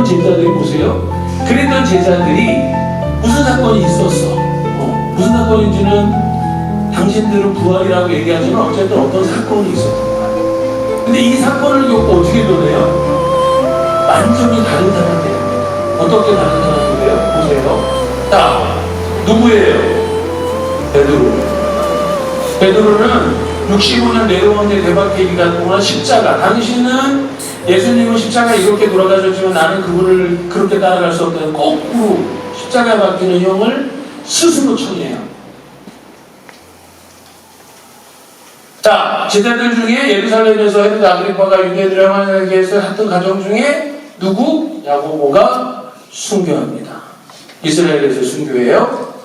제자들이 보세요. 그랬던 제자들이 무슨 사건이 있었어. 무슨 사건인지는 당신들은 부활이라고 얘기하지만 어쨌든 어떤 사건이 있었던 거야. 근데 이 사건을 겪고 어떻게 변해요? 완전히 다른 사람이 됩니다. 어떻게 다른 사람인데요? 보세요. 자, 누구예요? 베드로. 베드로는 65년 내려오는 대박계 기간 동안 십자가, 당신은 예수님은 십자가 이렇게 돌아가셨지만 나는 그분을 그렇게 따라갈 수 없다는 거꾸로 십자가에 박히는 형을 스스로 청해요. 자, 제자들 중에 예루살렘에서 헤로드 아그리파가 유대인들의 환영에서 했던 가정 중에 누구? 야고보가 순교합니다. 이스라엘에서 순교해요.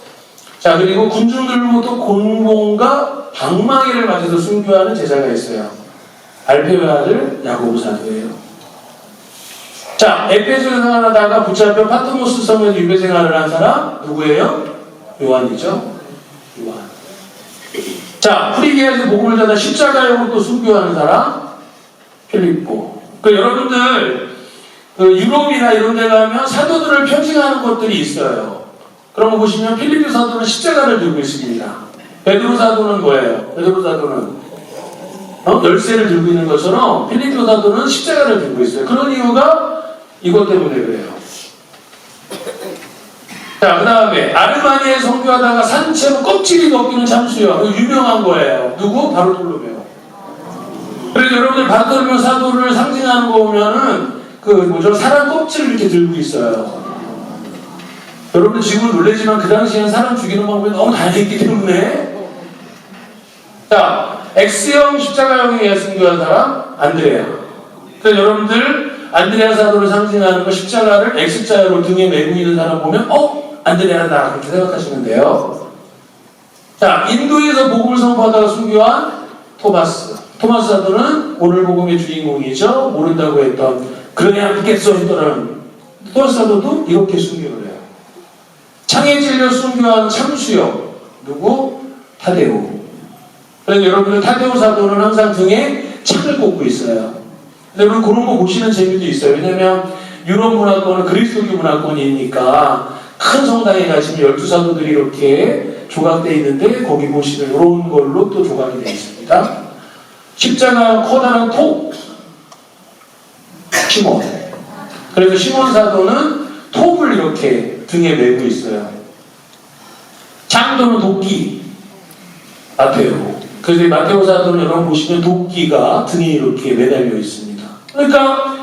자, 그리고 군중들로부터 곤봉과 방망이를 맞아서 순교하는 제자가 있어요. 알페의 아들 야고보 사도예요. 자, 에베소에 생활하다가 붙잡혀 파트모스 섬에서 유배 생활을 한 사람 누구예요? 요한이죠. 요한. 자, 프리기아에서 복음을 전하 십자가역으로 또 순교하는 사람 필립보. 여러분들 유럽이나 이런 데 가면 사도들을 표징하는 것들이 있어요. 그런 거 보시면 필립보 사도는 십자가를 들고 있습니다. 베드로 사도는 뭐예요? 베드로 사도는 열쇠를 들고 있는 것처럼 필립보 사도는 십자가를 들고 있어요. 그런 이유가 이것 때문에 그래요. 자, 그 다음에 아르마니에 선교하다가 산채로 껍질이 벗기는 참수요. 이거 유명한 거예요. 누구? 바르톨로메오. 그래서 여러분들 바르톨로메오 사도를 상징하는 거 보면은 사람 껍질을 이렇게 들고 있어요. 여러분들 지금 놀라지만 그 당시에는 사람 죽이는 방법이 너무 다양했기 때문에. 자, X형 십자가형에 순교한 사람 안드레아. 그래서 여러분들 안드레아 사도를 상징하는 거 십자가를 X자로 등에 메고 있는 사람 보면 안드레아다 그렇게 생각하시면 돼요. 자, 인도에서 복음을 선포하다가 순교한 토마스. 토마스 사도는 오늘 복음의 주인공이죠. 모른다고 했던 그래야 믿겠어 했더라는 토마스 사도도 이렇게 순교를 해요. 창에 찔려 순교한 참수요. 누구? 타데오. 그래서 여러분들 타데오 사도는 항상 등에 창을 꽂고 있어요. 여러분 그런 거 보시는 재미도 있어요. 왜냐면 유럽 문화권은 그리스도교 문화권이니까 큰 성당에 가시면 12사도들이 이렇게 조각되어 있는데 거기 보시면 이런 걸로 또 조각이 되어 있습니다. 십자가 커다란 톱 시몬. 그래서 시몬 사도는 톱을 이렇게 등에 메고 있어요. 장도는 도끼 마테오. 그래서 마테오 사도는 여러분 보시면 도끼가 등에 이렇게 매달려 있습니다. 그러니까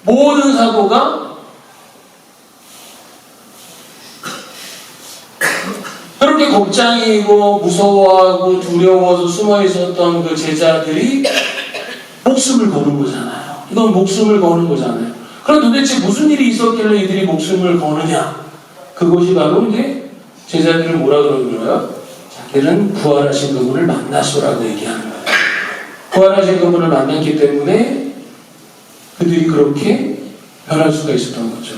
모든 사도가 그렇게 겁장이고 무서워하고 두려워서 숨어 있었던 그 제자들이 목숨을 거는 거잖아요. 이건 목숨을 거는 거잖아요. 그럼 도대체 무슨 일이 있었길래 이들이 목숨을 거느냐? 그것이 바로 이제 제자들을 뭐라 그러는 거예요? 자기는 부활하신 그분을 만났소라고 얘기하는 거예요. 부활하신 그분을 만났기 때문에 그들이 그렇게 변할 수가 있었던 거죠.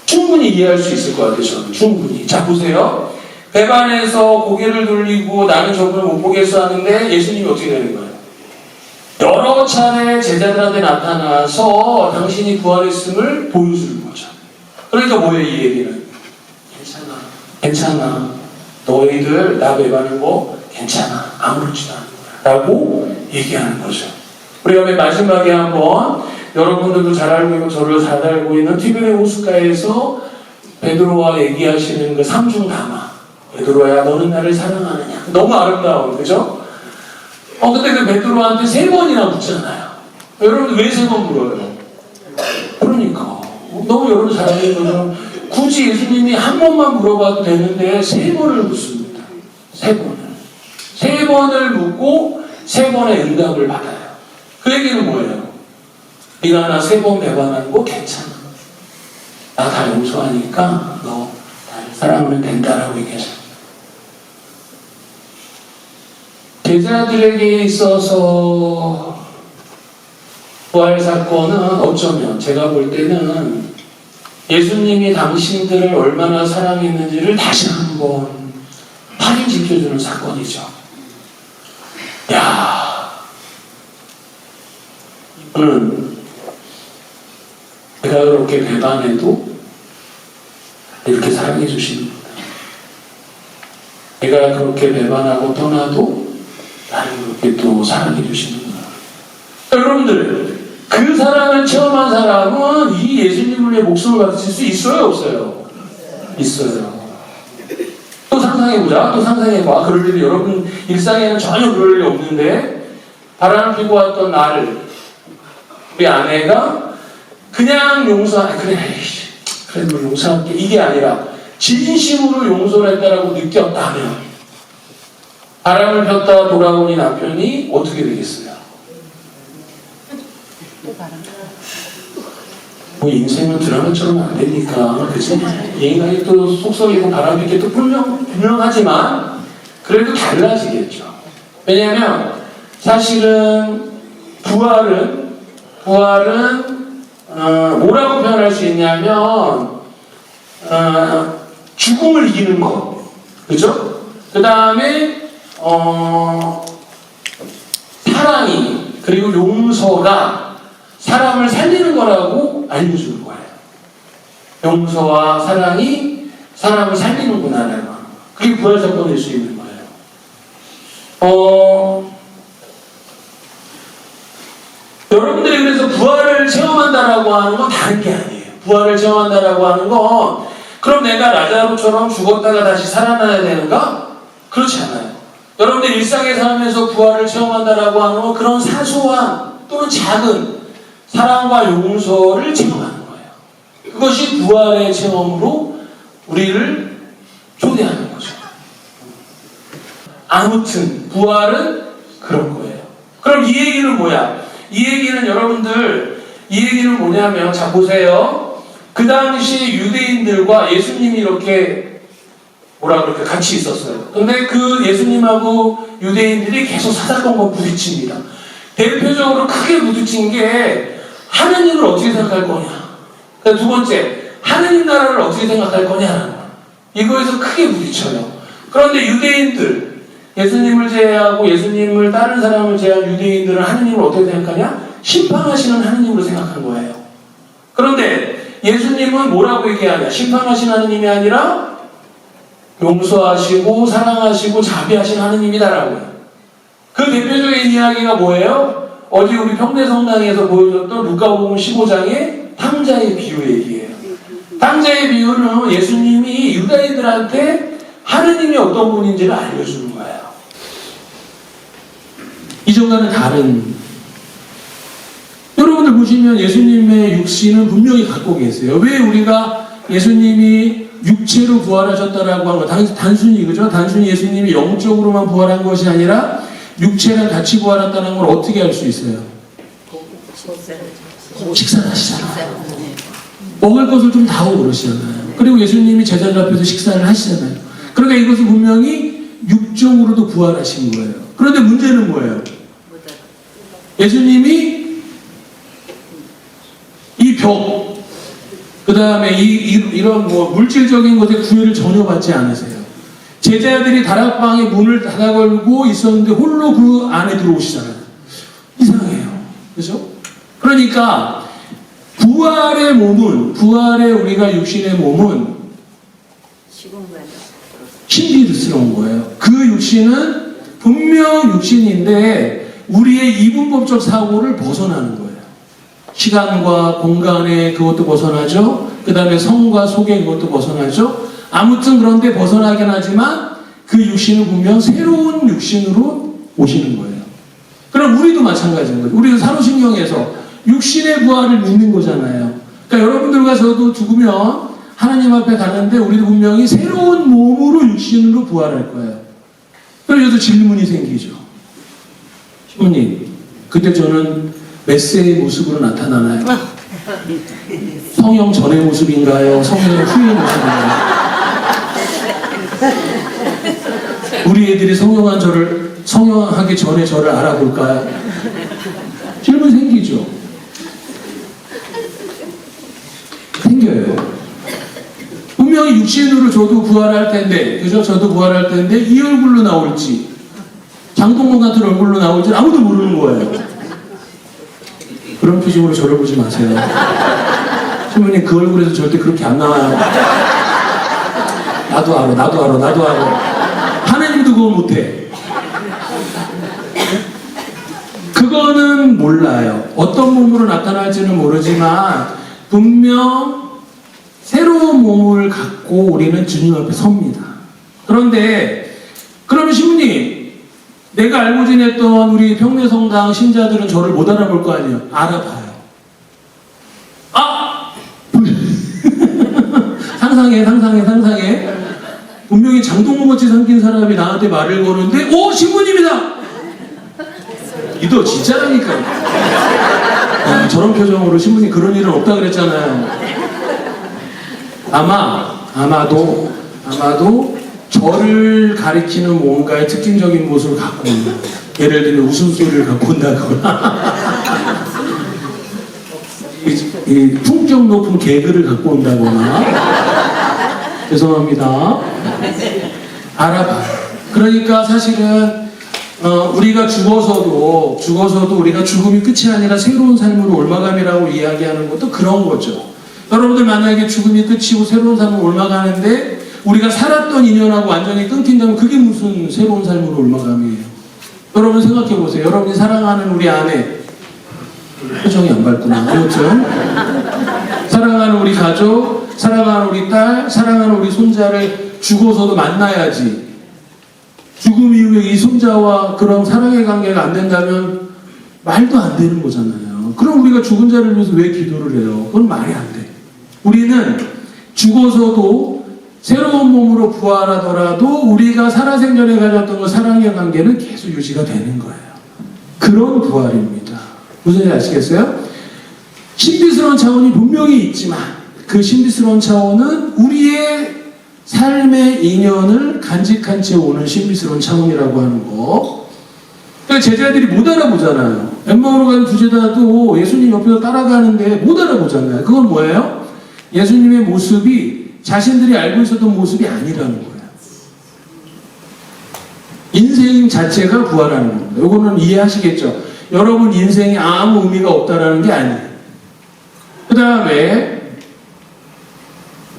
충분히 이해할 수 있을 것 같아요. 저는 충분히. 자, 보세요. 배반해서 고개를 돌리고 나는 저분을 못 보겠어 하는데 예수님이 어떻게 되는 거예요? 여러 차례 제자들한테 나타나서 당신이 부활했음을 보여주는 거죠. 그러니까 뭐예요, 이 얘기는? 괜찮아. 너희들 나 배반한 거 괜찮아. 아무렇지도 않은 거야. 라고 얘기하는 거죠. 우리가 맨 마지막에 한번 여러분들도 잘 알고 있고 저를 잘 알고 있는 티베레 호숫가에서 베드로와 얘기하시는 그 삼중담화. 베드로야 너는 나를 사랑하느냐. 너무 아름다워. 그죠? 근데 그 베드로한테 3번이나 묻잖아요. 여러분들 왜 3번 물어요? 그러니까 너무 여러분 잘 아는 것처럼 굳이 예수님이 한 번만 물어봐도 되는데 3번을 묻습니다. 3번을 묻고 3번의 응답을 받아요. 그 얘기는 뭐예요? 네가 나 3번 배반하는 거 괜찮아. 나 다 용서하니까 너 나를 사랑하면 된다라고 얘기했어요. 제자들에게 있어서 부활 사건은 어쩌면 제가 볼 때는 예수님이 당신들을 얼마나 사랑했는지를 다시 한번 파행시켜주는 사건이죠. 이거는 내가 그렇게 배반해도 이렇게 사랑해 주시는구나. 내가 그렇게 배반하고 떠나도 나를 그렇게 또 사랑해 주시는구나. 여러분들, 그 사랑을 체험한 사람은 이 예수님을 위해 목숨을 바칠 수 있어요, 없어요? 있어요. 또 상상해보자. 또 상상해봐. 그럴 일이 여러분 일상에는 전혀 그럴 일이 없는데, 바람을 피고 왔던 나를 우리 아내가 그냥 그래 뭐 용서할게, 이게 아니라 진심으로 용서를 했다라고 느꼈다면, 바람을 폈다 돌아온 이 남편이 어떻게 되겠어요? 뭐 인생은 드라마처럼 안 되니까, 그치? 인간이 또 속썩이고 바람 피게 또 분명하지만 그래도 달라지겠죠. 왜냐하면 사실은 부활은 뭐라고 표현할 수 있냐면 죽음을 이기는 것, 그죠? 그 다음에 사랑이, 그리고 용서가 사람을 살리는 거라고 알려주는 거예요. 용서와 사랑이 사람을 살리는구나라는 거. 그게 부활 사건일 수 있는 거예요. 여러분들이 그래서 부활을 체험한다라고 하는 건 다른 게 아니에요. 부활을 체험한다라고 하는 건 그럼 내가 라자로처럼 죽었다가 다시 살아나야 되는가? 그렇지 않아요. 여러분들 일상의 삶에서 부활을 체험한다라고 하는 건 그런 사소한 또는 작은 사랑과 용서를 체험하는 거예요. 그것이 부활의 체험으로 우리를 초대하는 거죠. 아무튼 부활은 그런 거예요. 그럼 이 얘기는 뭐야? 이 얘기는 여러분들, 이 얘기는 뭐냐면, 자 보세요. 그 당시 유대인들과 예수님이 이렇게 같이 있었어요. 근데 그 예수님하고 유대인들이 계속 사사건건 부딪힙니다. 대표적으로 크게 부딪힌 게 하느님을 어떻게 생각할 거냐. 그러니까 두 번째, 하느님 나라를 어떻게 생각할 거냐라는 거예요. 이거에서 크게 부딪혀요. 그런데 유대인들, 예수님을 제외하고 예수님을 다른 사람을 제외한 유대인들은 하느님을 어떻게 생각하냐? 심판하시는 하느님으로 생각한 거예요. 그런데 예수님은 뭐라고 얘기하냐? 심판하시는 하느님이 아니라 용서하시고 사랑하시고 자비하신 하느님이다라고 해요. 그 대표적인 이야기가 뭐예요? 어제 우리 평대성당에서 보여줬던 루카복음 15장의 탕자의 비유 얘기예요. 탕자의 비유는 예수님이 유다인들한테 하느님이 어떤 분인지를 알려주는 거예요. 이전과는 다른. 여러분들 보시면 예수님의 육신은 분명히 갖고 계세요. 왜 우리가 예수님이 육체로 부활하셨다라고 하는 거, 단순히, 그죠? 단순히 예수님이 영적으로만 부활한 것이 아니라 육체랑 같이 부활했다는 걸 어떻게 알 수 있어요? 식사를 하시잖아요. 먹을 것을 좀 다오 그러시잖아요. 그리고 예수님이 제자들 앞에서 식사를 하시잖아요. 그러니까 이것은 분명히 육적으로도 부활하신 거예요. 그런데 문제는 뭐예요? 예수님이 이 벽, 그 다음에 이런 뭐 물질적인 것에 구애를 전혀 받지 않으세요. 제자들이 다락방에 문을 닫아 걸고 있었는데 홀로 그 안에 들어오시잖아요. 이상해요. 그죠? 그러니까 부활의 몸은, 부활의 우리가 육신의 몸은 신비스러운 거예요. 그 육신은 분명 육신인데 우리의 이분법적 사고를 벗어나는 거예요. 시간과 공간에 그것도 벗어나죠. 그 다음에 성과 속에 그것도 벗어나죠. 아무튼 그런데 벗어나긴 하지만 그 육신은 분명 새로운 육신으로 오시는 거예요. 그럼 우리도 마찬가지인 거예요. 우리도 산후신경에서 육신의 부활을 믿는 거잖아요. 그러니까 여러분들과 저도 죽으면 하나님 앞에 가는데 우리도 분명히 새로운 몸으로 육신으로 부활할 거예요. 그래서 질문이 생기죠. 신부님, 그때 저는 몇 세의 모습으로 나타나나요? 성형 전의 모습인가요? 성형 후의 모습인가요? 우리 애들이 성형하기 전에 저를 알아볼까요? 질문 생기죠. 생겨요. 분명히 육신으로 저도 부활할 텐데, 그죠? 저도 부활할 텐데 이 얼굴로 나올지, 장동건 같은 얼굴로 나올지 아무도 모르는 거예요. 그런 표정으로 저를 보지 마세요. 신부님 그 얼굴에서 절대 그렇게 안 나와요. 나도 알아. 하나님도 그거 못해. 그거는 몰라요. 어떤 몸으로 나타날지는 모르지만 분명 새로운 몸을 갖고 우리는 주님 앞에 섭니다. 그런데 그러면 신부님, 내가 알고 지냈던 우리 평내성당 신자들은 저를 못 알아볼 거 아니에요? 알아봐요. 아! 상상해. 분명히 장동건같이 생긴 사람이 나한테 말을 거는데, 오! 신부님이다! 이도 진짜라니까. 저런 표정으로 신부님 그런 일은 없다 그랬잖아요. 아마도 저를 가리키는 뭔가의 특징적인 모습을 갖고 온다. 예를 들면 웃음소리를 갖고 온다거나 이 품격 높은 개그를 갖고 온다거나. 죄송합니다. 알아봐요. 그러니까 사실은 우리가 죽어서도 우리가 죽음이 끝이 아니라 새로운 삶으로 옮아감이라고 이야기하는 것도 그런 거죠. 여러분들 만약에 죽음이 끝이고 새로운 삶으로 옮아가는데 우리가 살았던 인연하고 완전히 끊긴다면 그게 무슨 새로운 삶으로 옮아감이에요. 여러분 생각해 보세요. 여러분이 사랑하는 우리 아내, 표정이 안 밝구나. 그렇죠? 사랑하는 우리 가족, 사랑하는 우리 딸, 사랑하는 우리 손자를 죽어서도 만나야지. 죽음 이후에 이 손자와 그런 사랑의 관계가 안 된다면 말도 안 되는 거잖아요. 그럼 우리가 죽은 자를 위해서 왜 기도를 해요? 그건 말이 안 돼. 우리는 죽어서도 새로운 몸으로 부활하더라도 우리가 살아생전에 가졌던 그 사랑의 관계는 계속 유지가 되는 거예요. 그런 부활입니다. 무슨 얘기 아시겠어요? 신비스러운 차원이 분명히 있지만 그 신비스러운 차원은 우리의 삶의 인연을 간직한 채 오는 신비스러운 차원이라고 하는 거. 그러니까 제자들이 못 알아보잖아요. 엠마오로 가는 두 제자도 예수님 옆에서 따라가는데 못 알아보잖아요. 그건 뭐예요? 예수님의 모습이 자신들이 알고 있었던 모습이 아니라는 거예요. 인생 자체가 부활하는 겁니다. 이거는 이해하시겠죠? 여러분 인생이 아무 의미가 없다라는 게 아니에요. 그 다음에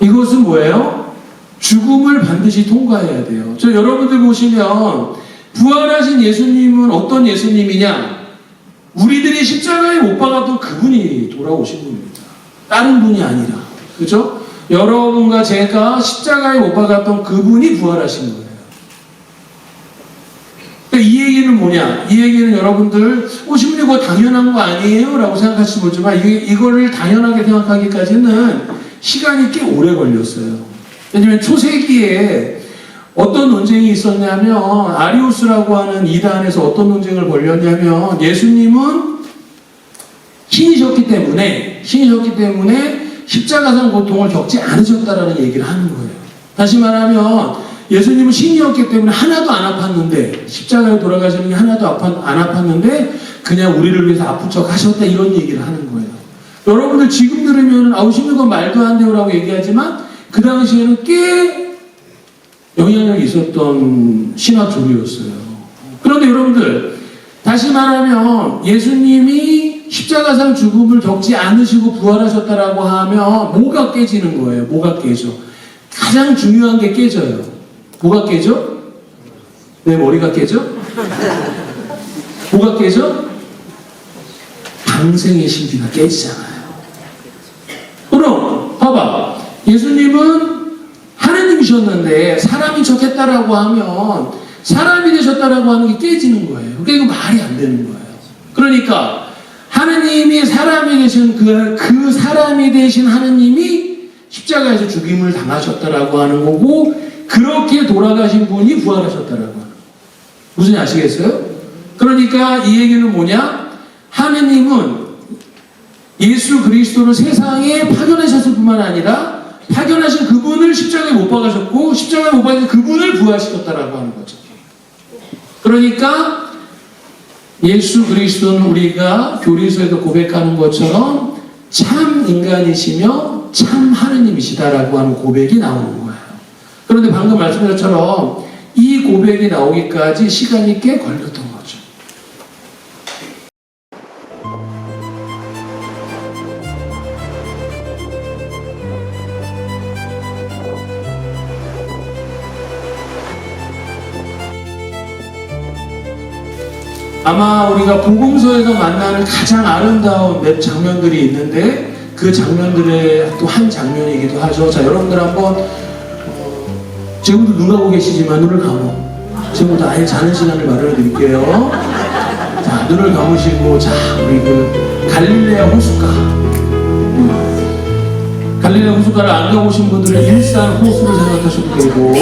이것은 뭐예요? 죽음을 반드시 통과해야 돼요. 저 여러분들 보시면 부활하신 예수님은 어떤 예수님이냐? 우리들이 십자가에 못 박았던 그분이 돌아오신 분입니다. 다른 분이 아니라. 그죠? 여러분과 제가 십자가에 못 박았던 그분이 부활하신 거예요. 그러니까 이 얘기는 뭐냐? 이 얘기는 여러분들 신부님 그거 당연한 거 아니에요? 라고 생각하시지 모르지만 이거를 당연하게 생각하기까지는 시간이 꽤 오래 걸렸어요. 왜냐면 초세기에 어떤 논쟁이 있었냐면 아리우스라고 하는 이단에서 어떤 논쟁을 벌였냐면 예수님은 신이셨기 때문에 십자가상 고통을 겪지 않으셨다라는 얘기를 하는 거예요. 다시 말하면 예수님은 신이었기 때문에 하나도 안 아팠는데 십자가에 돌아가시는 게 하나도 안 아팠는데 그냥 우리를 위해서 아픈 척 하셨다 이런 얘기를 하는 거예요. 여러분들 지금 들으면 신부가 말도 안 돼요라고 얘기하지만 그 당시에는 꽤 영향력이 있었던 신화조류였어요. 그런데 여러분들 다시 말하면 예수님이 십자가상 죽음을 겪지 않으시고 부활하셨다라고 하면 뭐가 깨지는 거예요? 뭐가 깨져? 가장 중요한 게 깨져요. 뭐가 깨져? 내 머리가 깨져? 뭐가 깨져? 당생의 신비가 깨지잖아요. 그럼 봐봐. 예수님은 하느님이셨는데 사람인 척 했다라고 하면 사람이 되셨다라고 하는 게 깨지는 거예요. 그러니까 이거 말이 안 되는 거예요. 그러니까 하느님이 사람이 되신 그 사람이 되신 하느님이 십자가에서 죽임을 당하셨다라고 하는 거고 그렇게 돌아가신 분이 부활하셨다라고 하는 거예요. 무슨 아시겠어요? 그러니까 이 얘기는 뭐냐? 하느님은 예수 그리스도를 세상에 파견하셨을 뿐만 아니라 파견하신 그분을 십자가에 못 박으셨고 십자가에 못 박으신 그분을 부활시켰다라고 하는 거죠. 그러니까 예수 그리스도는 우리가 교리서에도 고백하는 것처럼 참 인간이시며 참 하느님이시다라고 하는 고백이 나오는 거예요. 그런데 방금 말씀드린 것처럼 이 고백이 나오기까지 시간이 꽤 걸렸던 거예요. 아마 우리가 복음서에서 만나는 가장 아름다운 몇 장면들이 있는데 그 장면들의 또 한 장면이기도 하죠. 자, 여러분들 한번 지금도 눈 감고 계시지만 눈을 감어. 지금부터 아예 자는 시간을 마련해 드릴게요. 자, 눈을 감으시고, 자, 우리 그 갈릴레아 호숫가. 갈릴레아 호숫가를 안 가보신 분들은 일산 호수를 생각하셔도 되고,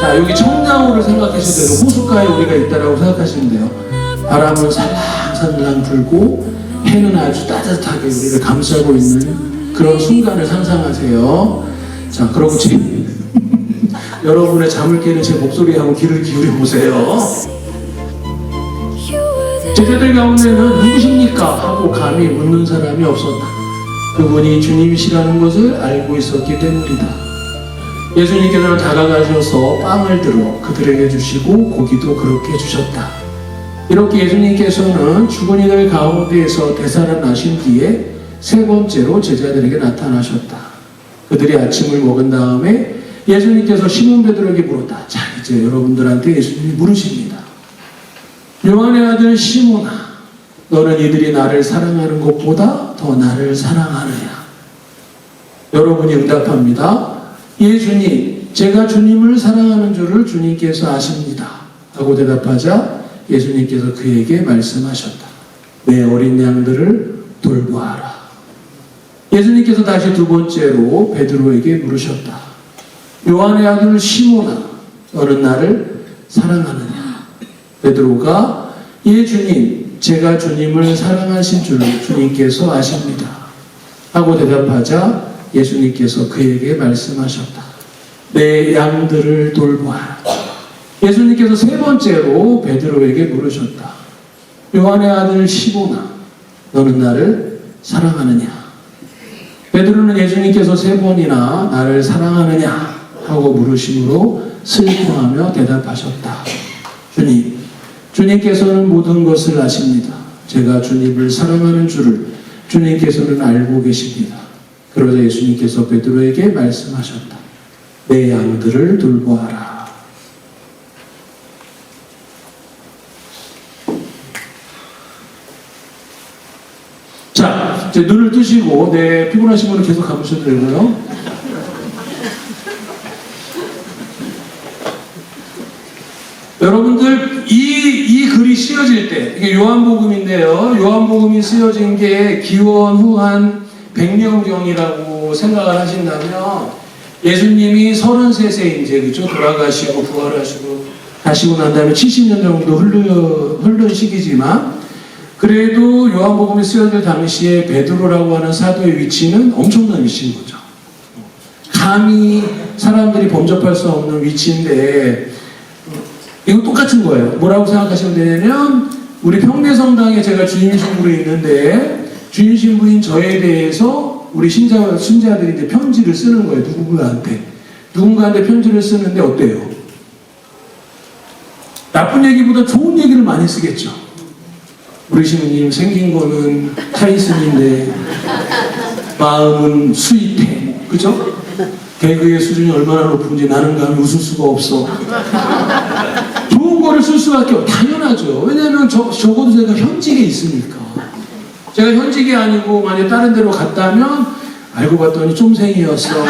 자, 여기 청량호를 생각하셔도 되고, 호숫가에 우리가 있다라고 생각하시면 돼요. 바람은 살랑살랑 불고, 해는 아주 따뜻하게 우리를 감싸고 있는 그런 순간을 상상하세요. 자, 그러고 여러분의 잠을 깨는 제 목소리에 한번 귀를 기울여 보세요. 제자들 가운데는 누구십니까? 하고 감히 묻는 사람이 없었다. 그분이 주님이시라는 것을 알고 있었기 때문이다. 예수님께서는 다가가셔서 빵을 들어 그들에게 주시고 고기도 그렇게 주셨다. 이렇게 예수님께서는 죽은 이들 가운데에서 되살아나신 뒤에 세 번째로 제자들에게 나타나셨다. 그들이 아침을 먹은 다음에 예수님께서 시몬 베드로에게 물었다. 자, 이제 여러분들한테 예수님이 물으십니다. 요한의 아들 시몬아, 너는 이들이 나를 사랑하는 것보다 더 나를 사랑하느냐? 여러분이 응답합니다. 예수님, 제가 주님을 사랑하는 줄을 주님께서 아십니다. 하고 대답하자 예수님께서 그에게 말씀하셨다. 내 어린 양들을 돌보아라. 예수님께서 다시 두 번째로 베드로에게 물으셨다. 요한의 아들 시몬아, 너는 나를 사랑하느냐? 베드로가 예 주님, 제가 주님을 사랑하신 줄을 주님께서 아십니다. 하고 대답하자 예수님께서 그에게 말씀하셨다. 내 양들을 돌보아라. 예수님께서 세 번째로 베드로에게 물으셨다. 요한의 아들 시몬아, 너는 나를 사랑하느냐? 베드로는 예수님께서 세 번이나 나를 사랑하느냐? 하고 물으심으로 슬퍼하며 대답하셨다. 주님, 주님께서는 모든 것을 아십니다. 제가 주님을 사랑하는 줄을 주님께서는 알고 계십니다. 그러자 예수님께서 베드로에게 말씀하셨다. 내 양들을 돌보아라. 자, 이제 눈을 뜨시고 피곤하신 분은 계속 감으셔도 되고요. 여러분들 이 글이 쓰여질 때 이게 요한복음인데요. 요한복음이 쓰여진 게 기원 후 한 100년경이라고 생각을 하신다면 예수님이 33세 이제 그죠? 돌아가시고 부활하시고 가시고 난 다음에 70년 정도 흐른 시기지만 그래도 요한복음이 쓰여질 당시에 베드로라고 하는 사도의 위치는 엄청난 위치인 거죠. 감히 사람들이 범접할 수 없는 위치인데 이거 똑같은 거예요. 뭐라고 생각하시면 되냐면 우리 평내성당에 제가 주임 신부로 있는데 주임 신부인 저에 대해서 우리 신자들이 이제 편지를 쓰는 거예요. 누군가한테 편지를 쓰는데 어때요? 나쁜 얘기보다 좋은 얘기를 많이 쓰겠죠. 우리 신부님 생긴 거는 타이슨인데 마음은 스윗해. 그죠? 개그의 수준이 얼마나 높은지 나는 감히 웃을 수가 없어. 좋은 거를 쓸 수밖에 없어. 당연하죠. 왜냐하면 적어도 제가 현직에 있으니까. 제가 현직이 아니고 만약 다른 데로 갔다면 알고 봤더니 쫌생이었어.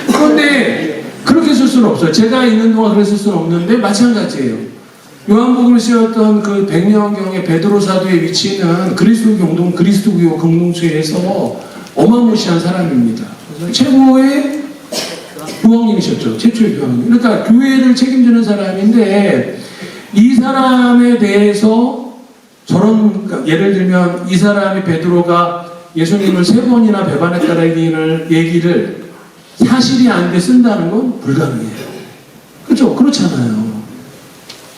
그런데 그렇게 쓸 수는 없어요. 제가 있는 동안 그렇게 쓸 수는 없는데 마찬가지예요. 요한복음을 쓰였던 그 100년경의 베드로 사도의 위치는 그리스도교 공동체에서 어마무시한 사람입니다. 최고의 교황님이셨죠. 최초의 교황님. 그러니까 교회를 책임지는 사람인데 이 사람에 대해서 저런 예를 들면 이 사람이 베드로가 예수님을 3번이나 배반했다라는 얘기를 사실이 아닌데 쓴다는 건 불가능해요. 그렇죠? 그렇잖아요.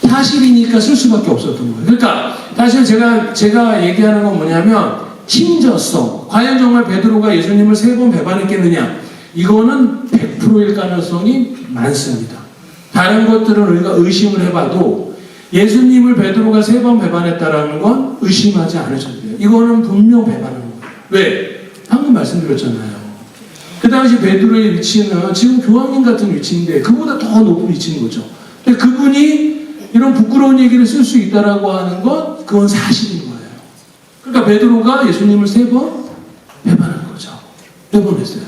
사실이니까 쓸 수밖에 없었던 거예요. 그러니까 사실 제가 얘기하는 건 뭐냐면 친저성. 과연 정말 베드로가 예수님을 3번 배반했겠느냐? 이거는 100%일 가능성이 많습니다. 다른 것들은 우리가 의심을 해봐도 예수님을 베드로가 3번 배반했다라는 건 의심하지 않으셔도 돼요. 이거는 분명 배반한 거예요. 왜? 방금 말씀드렸잖아요. 그 당시 베드로의 위치는 지금 교황님 같은 위치인데 그보다 더 높은 위치인 거죠. 근데 그분이 이런 부끄러운 얘기를 쓸 수 있다라고 하는 것, 그건 사실인 거예요. 그러니까 베드로가 예수님을 3번 배반한 거죠. 4번 했어요.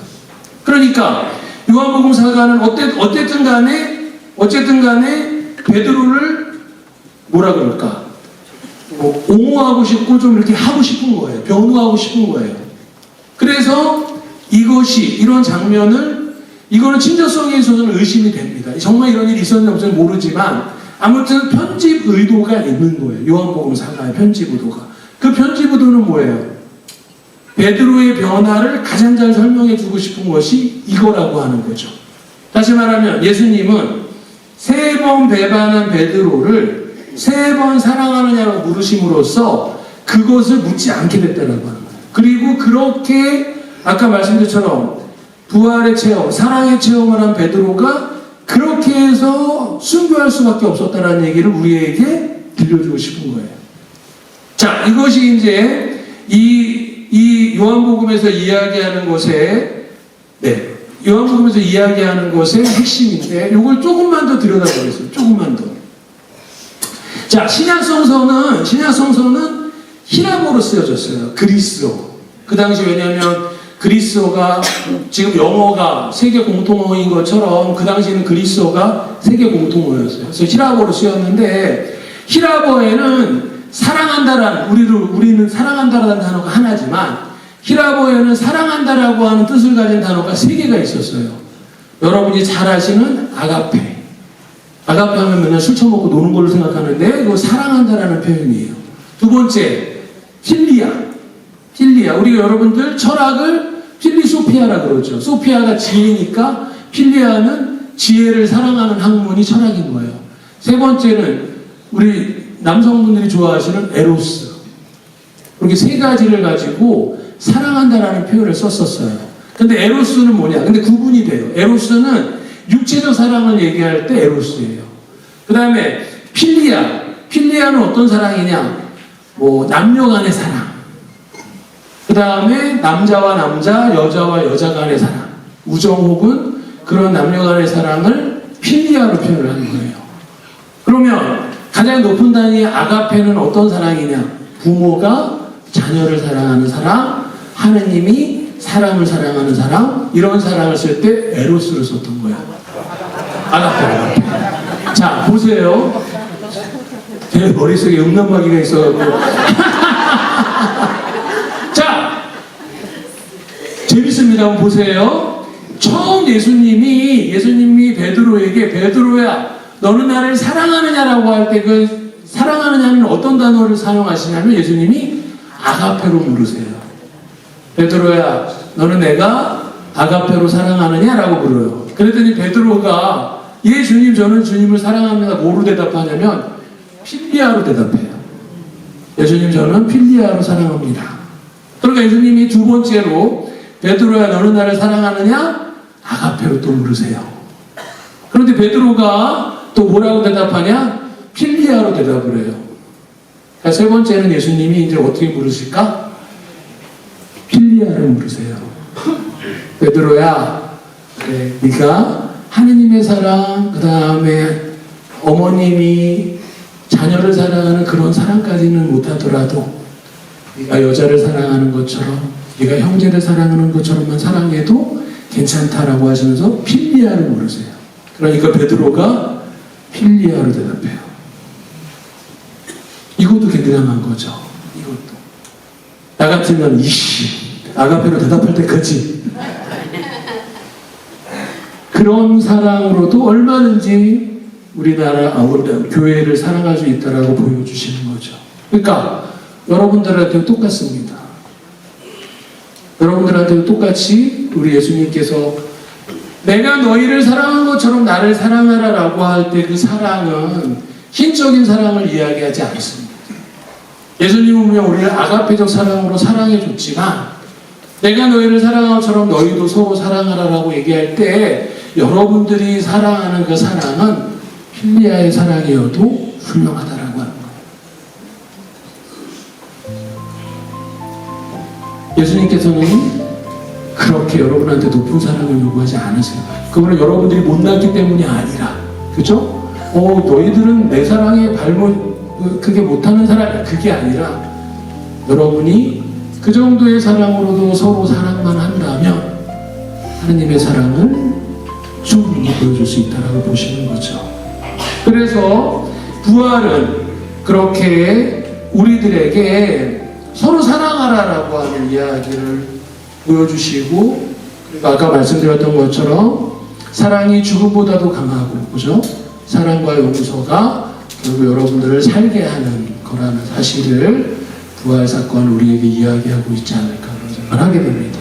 그러니까 요한복음 사가는 어쨌든 간에 베드로를 뭐라 그럴까? 옹호하고 싶고 좀 이렇게 하고 싶은 거예요. 변호하고 싶은 거예요. 그래서 이런 장면을, 이거는 친절성에 있어서는 의심이 됩니다. 정말 이런 일이 있었는지 없었는지 모르지만 아무튼 편집 의도가 있는 거예요. 요한복음 사가의 편집 의도가. 그 편집 의도는 뭐예요? 베드로의 변화를 가장 잘 설명해 주고 싶은 것이 이거라고 하는 거죠. 다시 말하면 예수님은 3번 배반한 베드로를 3번 사랑하느냐고 물으심으로써 그것을 묻지 않게 됐다는 거예요. 그리고 그렇게 아까 말씀드렸처럼 부활의 체험, 사랑의 체험을 한 베드로가 그렇게 해서 순교할 수밖에 없었다는 얘기를 우리에게 들려주고 싶은 거예요. 자, 이것이 이제 이 요한복음에서 이야기하는 것의 요한복음에서 이야기하는 것의 핵심인데 이걸 조금만 더 들여다보겠습니다. 조금만 더. 자, 신약성서는 히라보로 쓰여졌어요. 그리스어. 그 당시 왜냐하면 그리스어가 지금 영어가 세계 공통어인 것처럼 그 당시에는 그리스어가 세계 공통어였어요. 그래서 히라보로 쓰였는데 히라보에는 사랑한다라는 우리는 사랑한다라는 단어가 하나지만 히라보에는 사랑한다라고 하는 뜻을 가진 단어가 3개가 있었어요. 여러분이 잘 아시는 아가페. 아가페 하면 맨날 술 처먹고 노는 걸로 생각하는데 이거 사랑한다라는 표현이에요. 2번째 필리아. 우리가 여러분들 철학을 필리소피아라 그러죠. 소피아가 지혜니까 필리아는 지혜를 사랑하는 학문이 철학인 거예요. 3번째는 우리 남성분들이 좋아하시는 에로스. 이렇게 3가지를 가지고 사랑한다라는 표현을 썼었어요. 근데 에로스는 뭐냐? 근데 구분이 돼요. 에로스는 육체적 사랑을 얘기할 때 에로스예요. 그 다음에 필리아는 어떤 사랑이냐? 남녀 간의 사랑. 그 다음에 남자와 남자, 여자와 여자 간의 사랑. 우정 혹은 그런 남녀 간의 사랑을 필리아로 표현을 하는 거예요. 그러면 가장 높은 단위 아가페는 어떤 사랑이냐? 부모가 자녀를 사랑하는 사랑, 하느님이 사람을 사랑하는 사랑, 이런 사랑을 쓸 때 에로스를 썼던 거예요. 아가페. 자, 보세요. 제 머릿속에 음란마귀가 있어갖고. 자, 재밌습니다. 한번 보세요. 처음 예수님이 베드로에게 베드로야, 너는 나를 사랑하느냐라고 할 때 그 사랑하느냐는 어떤 단어를 사용하시냐면 예수님이 아가페로 물으세요. 베드로야, 너는 내가 아가페로 사랑하느냐라고 물어요. 그랬더니 베드로가 예 주님, 저는 주님을 사랑합니다. 뭐로 대답하냐면 필리아로 대답해요. 예수님, 저는 필리아로 사랑합니다. 그러니까 예수님이 2번째로 베드로야, 너는 나를 사랑하느냐? 아가페로 또 물으세요. 그런데 베드로가 또 뭐라고 대답하냐? 필리아로 대답을 해요. 그러니까 3번째는 예수님이 이제 어떻게 물으실까? 필리아를 물으세요. 베드로야, 그래, 네가 하느님의 사랑, 그 다음에 어머님이 자녀를 사랑하는 그런 사랑까지는 못하더라도 네가 여자를 사랑하는 것처럼, 네가 형제를 사랑하는 것처럼만 사랑해도 괜찮다라고 하시면서 필리아를 물으세요. 그러니까 베드로가 필리아로 대답해요. 이것도 굉장한 거죠. 이것도. 나 같으면 아가페로 대답할 때까지 그런 사랑으로도 얼마든지 우리나라 교회를 사랑할 수 있다라고 보여주시는 거죠. 그러니까 여러분들한테도 똑같습니다. 여러분들한테도 똑같이 우리 예수님께서 내가 너희를 사랑한 것처럼 나를 사랑하라라고 할 때 그 사랑은 신적인 사랑을 이야기하지 않습니다. 예수님은 그냥 우리를 아가페적 사랑으로 사랑해 줬지만 내가 너희를 사랑한 것처럼 너희도 서로 사랑하라라고 얘기할 때 여러분들이 사랑하는 그 사랑은 필리아의 사랑이어도 훌륭하다라고 하는 거예요. 예수님께서는 그렇게 여러분한테 높은 사랑을 요구하지 않으세요. 그거는 여러분들이 못났기 때문이 아니라, 그죠? 너희들은 내 사랑에 그게 못하는 사람이야. 그게 아니라 여러분이 그 정도의 사랑으로도 서로 사랑만 한다면 하느님의 사랑을 충분히 보여줄 수 있다고 보시는 거죠. 그래서 부활은 그렇게 우리들에게 서로 사랑하라라고 하는 이야기를 보여주시고, 그리고 아까 말씀드렸던 것처럼 사랑이 죽음보다도 강하고, 그죠? 사랑과 용서가 결국 여러분들을 살게 하는 거라는 사실을 부활 사건 우리에게 이야기하고 있지 않을까 그런 생각을 하게 됩니다.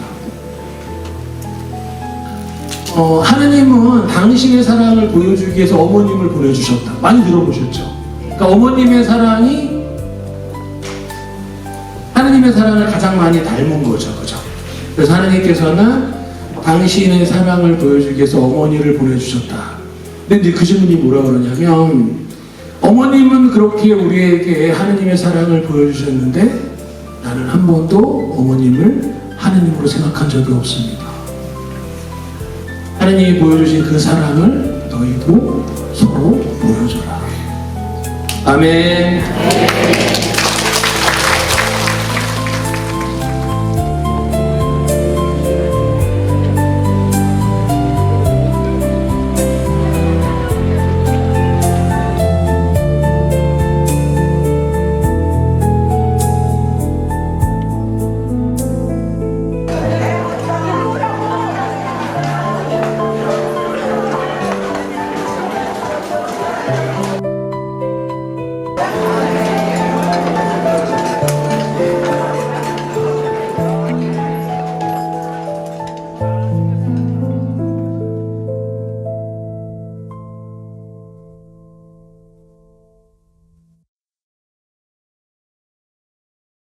하느님은 당신의 사랑을 보여주기 위해서 어머님을 보내주셨다. 많이 들어보셨죠? 그러니까 어머님의 사랑이 하느님의 사랑을 가장 많이 닮은 거죠. 그죠? 그래서 하느님께서는 당신의 사랑을 보여주기 위해서 어머니를 보내주셨다. 근데 이제 그 질문이 뭐라 그러냐면, 어머님은 그렇게 우리에게 하느님의 사랑을 보여주셨는데 나는 한 번도 어머님을 하느님으로 생각한 적이 없습니다. 하느님이 보여주신 그 사랑을 너희도 서로 보여줘라. 아멘.